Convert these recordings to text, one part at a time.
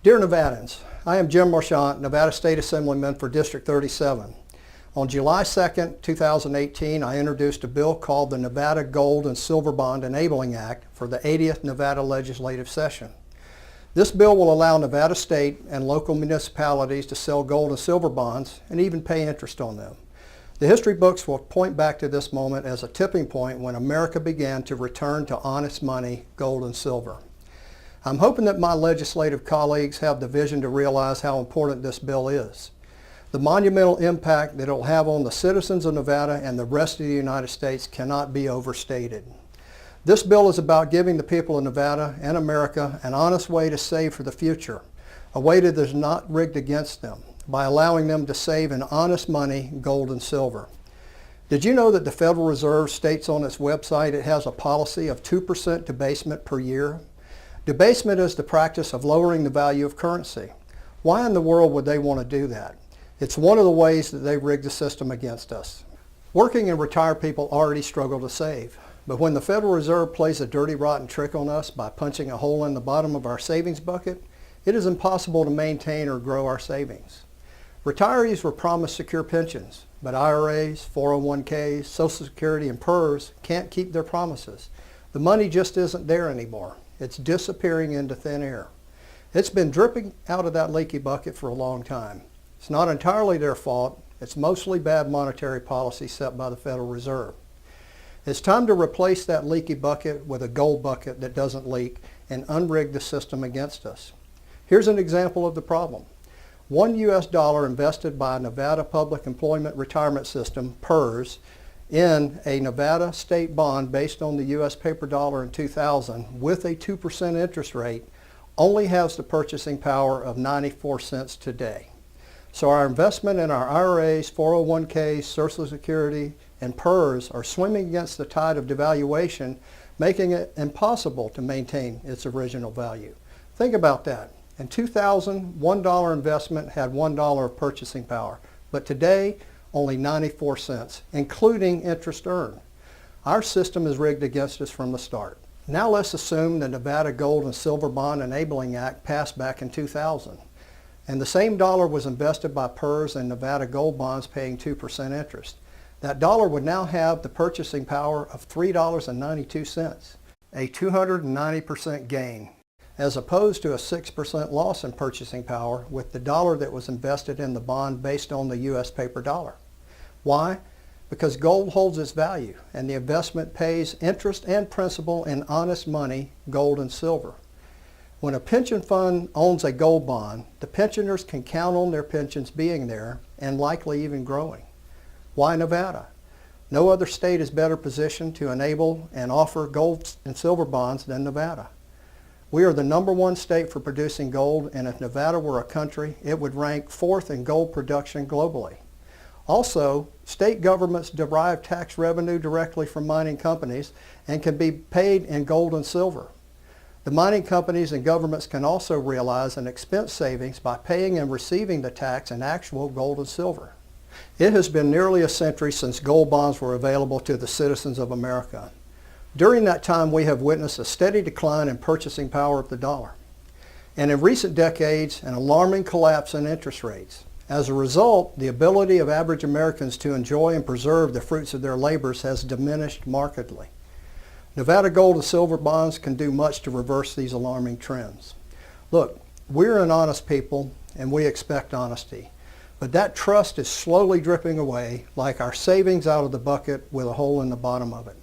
Dear Nevadans, I am Jim Marchant, Nevada State Assemblyman for District 37. On July 2, 2018, I introduced a bill called the Nevada Gold and Silver Bond Enabling Act for the 80th Nevada Legislative Session. This bill will allow Nevada State and local municipalities to sell gold and silver bonds and even pay interest on them. The history books will point back to this moment as a tipping point when America began to return to honest money, gold and silver. I'm hoping that my legislative colleagues have the vision to realize how important this bill is. The monumental impact that it will have on the citizens of Nevada and the rest of the United States cannot be overstated. This bill is about giving the people of Nevada and America an honest way to save for the future, a way that is not rigged against them, by allowing them to save in honest money, gold and silver. Did you know that the Federal Reserve states on its website it has a policy of 2% debasement per year? Debasement is the practice of lowering the value of currency. Why in the world would they want to do that? It's one of the ways that they rig the system against us. Working and retired people already struggle to save, but when the Federal Reserve plays a dirty, rotten trick on us by punching a hole in the bottom of our savings bucket, it is impossible to maintain or grow our savings. Retirees were promised secure pensions, but IRAs, 401ks, Social Security, and PERS can't keep their promises. The money just isn't there anymore. It's disappearing into thin air. It's been dripping out of that leaky bucket for a long time. It's not entirely their fault. It's mostly bad monetary policy set by the Federal Reserve. It's time to replace that leaky bucket with a gold bucket that doesn't leak and unrig the system against us. Here's an example of the problem. $1 US invested by Nevada Public Employment Retirement System, PERS, in a Nevada state bond based on the US paper dollar in 2000 with a 2% interest rate only has the purchasing power of 94 cents today. So our investment in our IRAs, 401ks, Social Security, and PERS are swimming against the tide of devaluation, making it impossible to maintain its original value. Think about that. In 2000, $1 investment had $1 of purchasing power, but today, only 94 cents, including interest earned. Our system is rigged against us from the start. Now let's assume the Nevada Gold and Silver Bond Enabling Act passed back in 2000, and the same dollar was invested by PERS and Nevada gold bonds paying 2% interest. That dollar would now have the purchasing power of $3.92, a 290% gain, as opposed to a 6% loss in purchasing power with the dollar that was invested in the bond based on the US paper dollar. Why? Because gold holds its value and the investment pays interest and principal in honest money, gold and silver. When a pension fund owns a gold bond, the pensioners can count on their pensions being there and likely even growing. Why Nevada? No other state is better positioned to enable and offer gold and silver bonds than Nevada. We are the #1 state for producing gold, and if Nevada were a country, it would rank 4th in gold production globally. Also, state governments derive tax revenue directly from mining companies and can be paid in gold and silver. The mining companies and governments can also realize an expense savings by paying and receiving the tax in actual gold and silver. It has been nearly a century since gold bonds were available to the citizens of America. During that time, we have witnessed a steady decline in purchasing power of the dollar, and in recent decades, an alarming collapse in interest rates. As a result, the ability of average Americans to enjoy and preserve the fruits of their labors has diminished markedly. Nevada gold and silver bonds can do much to reverse these alarming trends. Look, we're an honest people, and we expect honesty, but that trust is slowly dripping away like our savings out of the bucket with a hole in the bottom of it.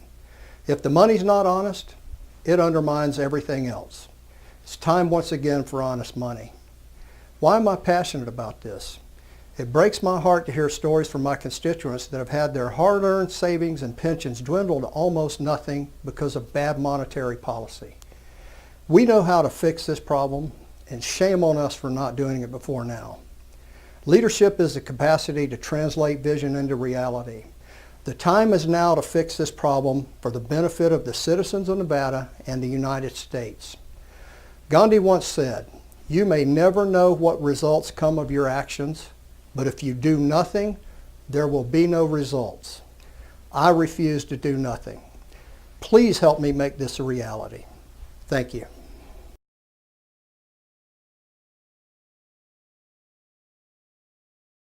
If the money's not honest, it undermines everything else. It's time once again for honest money. Why am I passionate about this? It breaks my heart to hear stories from my constituents that have had their hard-earned savings and pensions dwindle to almost nothing because of bad monetary policy. We know how to fix this problem, and shame on us for not doing it before now. Leadership is the capacity to translate vision into reality. The time is now to fix this problem for the benefit of the citizens of Nevada and the United States. Gandhi once said, "You may never know what results come of your actions, but if you do nothing, there will be no results." I refuse to do nothing. Please help me make this a reality. Thank you.